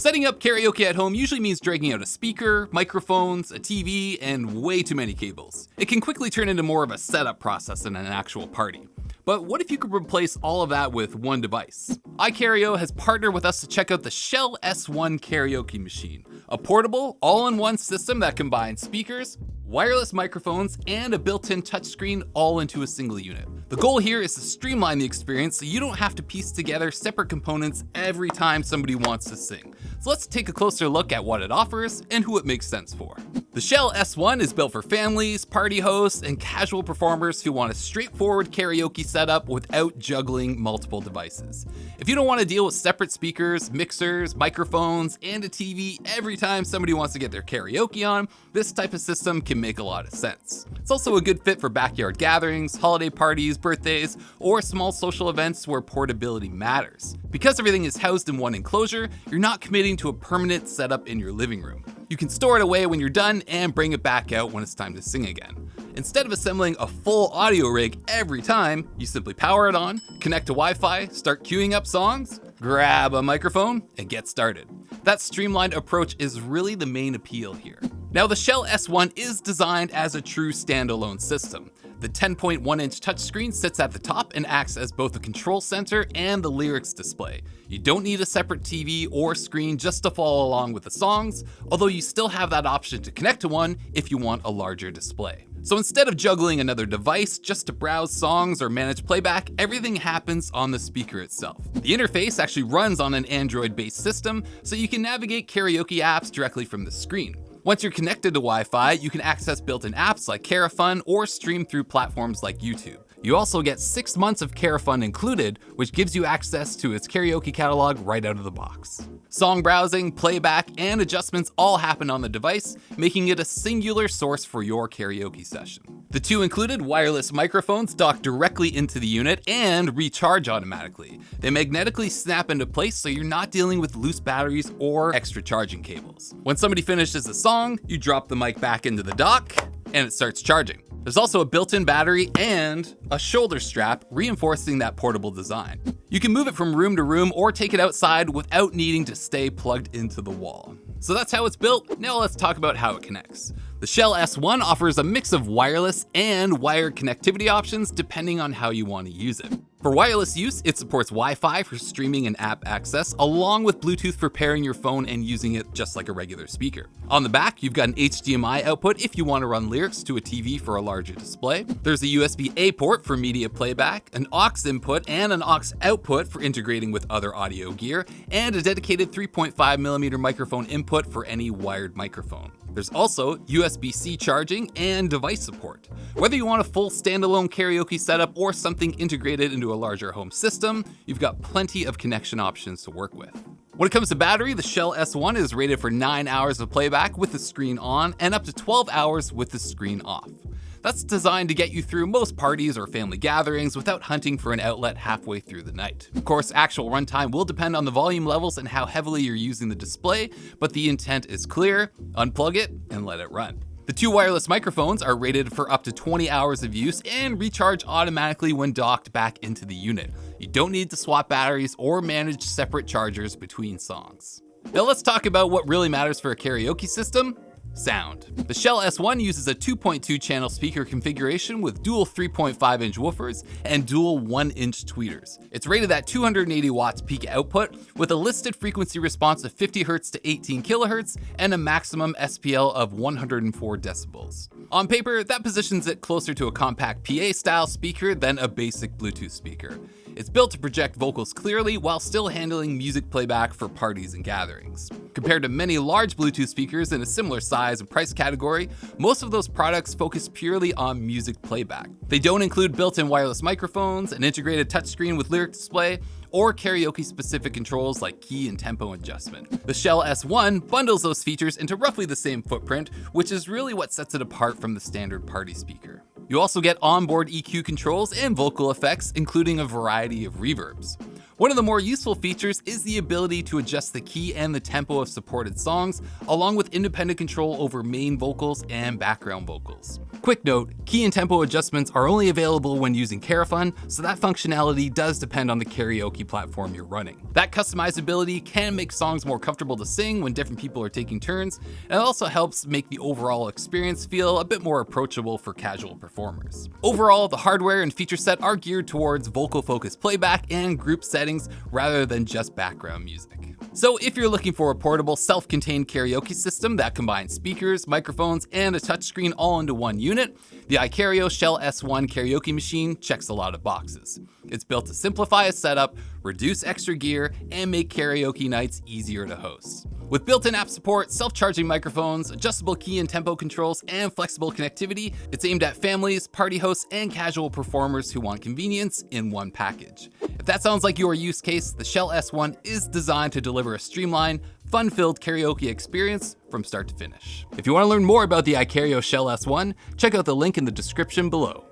Setting up karaoke at home usually means dragging out a speaker, microphones, a TV, and way too many cables. It can quickly turn into more of a setup process than an actual party. But what if you could replace all of that with one device? Ikarao has partnered with us to check out the Shell S1 karaoke machine, a portable, all-in-one system that combines speakers, wireless microphones, and a built-in touchscreen all into a single unit. The goal here is to streamline the experience so you don't have to piece together separate components every time somebody wants to sing. So let's take a closer look at what it offers and who it makes sense for. The Shell S1 is built for families, party hosts, and casual performers who want a straightforward karaoke setup without juggling multiple devices. If you don't want to deal with separate speakers, mixers, microphones, and a TV every time somebody wants to get their karaoke on, this type of system can make a lot of sense. It's also a good fit for backyard gatherings, holiday parties, birthdays, or small social events where portability matters. Because everything is housed in one enclosure, you're not committing to a permanent setup in your living room. You can store it away when you're done and bring it back out when it's time to sing again. Instead of assembling a full audio rig every time, you simply power it on, connect to Wi-Fi, start queuing up songs, grab a microphone, and get started. That streamlined approach is really the main appeal here. Now, the Shell S1 is designed as a true standalone system. The 10.1-inch touchscreen sits at the top and acts as both the control center and the lyrics display. You don't need a separate TV or screen just to follow along with the songs, although you still have that option to connect to one if you want a larger display. So instead of juggling another device just to browse songs or manage playback, everything happens on the speaker itself. The interface actually runs on an Android-based system, so you can navigate karaoke apps directly from the screen. Once you're connected to Wi-Fi, you can access built-in apps like KaraFun or stream through platforms like YouTube. You also get 6 months of KaraFun included, which gives you access to its karaoke catalog right out of the box. Song browsing, playback, and adjustments all happen on the device, making it a singular source for your karaoke session. The two included wireless microphones dock directly into the unit and recharge automatically. They magnetically snap into place so you're not dealing with loose batteries or extra charging cables. When somebody finishes a song, you drop the mic back into the dock, and it starts charging. There's also a built-in battery and a shoulder strap reinforcing that portable design. You can move it from room to room or take it outside without needing to stay plugged into the wall. So that's how it's built. Now let's talk about how it connects. The Shell S1 offers a mix of wireless and wired connectivity options depending on how you want to use it. For wireless use, it supports Wi-Fi for streaming and app access, along with Bluetooth for pairing your phone and using it just like a regular speaker. On the back, you've got an HDMI output if you want to run lyrics to a TV for a larger display. There's a USB-A port for media playback, an aux input and an aux output for integrating with other audio gear, and a dedicated 3.5mm microphone input for any wired microphone. There's also USB-C charging and device support. Whether you want a full standalone karaoke setup or something integrated into a larger home system, you've got plenty of connection options to work with. When it comes to battery, the Shell S1 is rated for 9 hours of playback with the screen on and up to 12 hours with the screen off. That's designed to get you through most parties or family gatherings without hunting for an outlet halfway through the night. Of course, actual runtime will depend on the volume levels and how heavily you're using the display, but the intent is clear: unplug it and let it run. The two wireless microphones are rated for up to 20 hours of use and recharge automatically when docked back into the unit. You don't need to swap batteries or manage separate chargers between songs. Now let's talk about what really matters for a karaoke system: sound. The Shell S1 uses a 2.2 channel speaker configuration with dual 3.5-inch woofers and dual 1-inch tweeters. It's rated at 280 watts peak output with a listed frequency response of 50 Hz to 18 kHz and a maximum SPL of 104 decibels. On paper, that positions it closer to a compact PA style speaker than a basic Bluetooth speaker. It's built to project vocals clearly while still handling music playback for parties and gatherings. Compared to many large Bluetooth speakers in a similar size and price category, most of those products focus purely on music playback. They don't include built-in wireless microphones, an integrated touchscreen with lyric display, or karaoke-specific controls like key and tempo adjustment. The Shell S1 bundles those features into roughly the same footprint, which is really what sets it apart from the standard party speaker. You also get onboard EQ controls and vocal effects, including a variety of reverbs. One of the more useful features is the ability to adjust the key and the tempo of supported songs, along with independent control over main vocals and background vocals. Quick note, key and tempo adjustments are only available when using Karaoke, so that functionality does depend on the karaoke platform you're running. That customizability can make songs more comfortable to sing when different people are taking turns, and it also helps make the overall experience feel a bit more approachable for casual performers. Overall, the hardware and feature set are geared towards vocal-focused playback and group settings rather than just background music. So if you're looking for a portable, self-contained karaoke system that combines speakers, microphones, and a touchscreen all into one unit, the Ikarao Shell S1 karaoke machine checks a lot of boxes. It's built to simplify a setup, reduce extra gear, and make karaoke nights easier to host. With built-in app support, self-charging microphones, adjustable key and tempo controls, and flexible connectivity, it's aimed at families, party hosts, and casual performers who want convenience in one package. If that sounds like your use case, the Shell S1 is designed to deliver a streamlined, fun-filled karaoke experience from start to finish. If you want to learn more about the Ikarao Shell S1, check out the link in the description below.